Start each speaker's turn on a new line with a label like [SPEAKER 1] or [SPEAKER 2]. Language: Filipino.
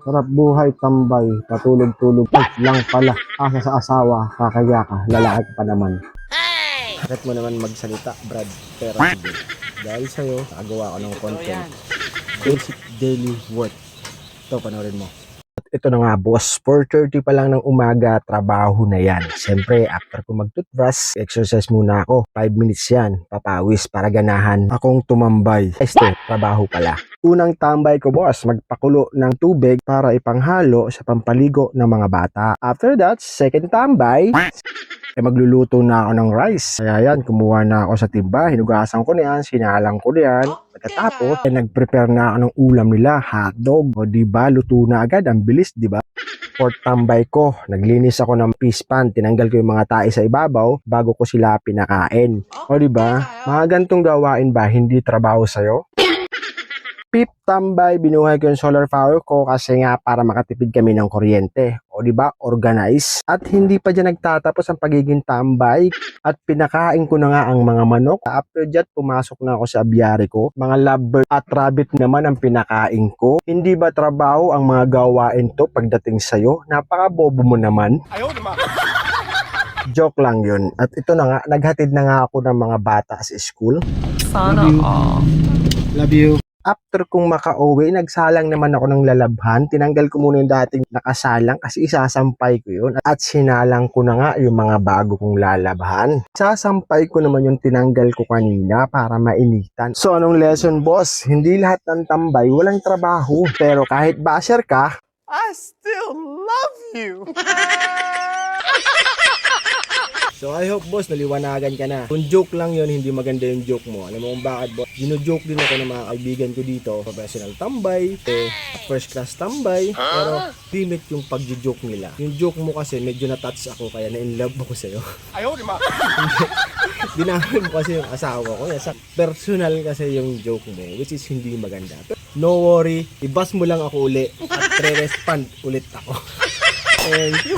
[SPEAKER 1] Sarap buhay tambay, patulog-tulog. Ay, lang pala. Asa sa asawa, kakaya ka, lalaki ka pa naman. Bakit mo naman magsalita, Brad? Pero sige. Dahil sa'yo, nakagawa ko ng content. Basic daily work. Ito, panoorin mo. At ito na nga, boss. 4:30 pa lang ng umaga, trabaho na yan. Siyempre, after ko mag-toothbrush, exercise muna ako. 5 minutes yan, papawis para ganahan akong tumambay. Trabaho pala. Unang tambay ko, boss, magpakulo ng tubig para ipanghalo sa pampaligo ng mga bata. After that, second tambay, magluluto na ako ng rice. Kaya yan, kumuha na ako sa timba, hinugasan ko na yan, sinalang ko na yan. Pagkatapos, nag-prepare na ako ng ulam nila, hotdog. O diba, luto na agad, ang bilis, diba? Fourth tambay ko, naglinis ako ng fish pan, tinanggal ko yung mga tae sa ibabaw bago ko sila pinakain. O diba, mga gantong gawain ba, hindi trabaho sa'yo? Fifth tambay, binuhay ko yung solar power ko kasi nga para makatipid kami ng kuryente. O diba, organize. At hindi pa dyan nagtatapos ang pagiging tambay. At pinakain ko na nga ang mga manok. After that, pumasok na ako sa abyari ko. Mga lovebird at rabbit naman ang pinakain ko. Hindi ba trabaho ang mga gawain to pagdating sa'yo? Napakabobo mo naman. Ayaw naman. Joke lang yun. At ito na nga, naghatid na nga ako ng mga bata sa school.
[SPEAKER 2] Sana all.
[SPEAKER 1] Love you. After kong makauwi, nagsalang naman ako ng lalabhan. Tinanggal ko muna yung dating nakasalang kasi isasampay ko yun. At sinalang ko na nga yung mga bago kong lalabhan. Sasampay ko naman yung tinanggal ko kanina para mainitan. So anong lesson, boss? Hindi lahat ng tambay walang trabaho. Pero kahit basher ka, I still love you! So I hope, boss, naliwanagan ka na. Kung joke lang yon, hindi maganda yung joke mo. Alam mo kung bakit, boss? Gino-joke din ako ng mga kaibigan ko dito. Professional tambay, first class tambay. Pero limit yung pag-joke nila. Yung joke mo kasi medyo na-touch ako kaya na-in-love ako sa'yo. Ayaw, di ba? Dinamay mo kasi yung asawa ko. Sa personal kasi yung joke mo, which is hindi maganda. Pero no worry, ibas mo lang ako uli at re-respond ulit ako. Thank you.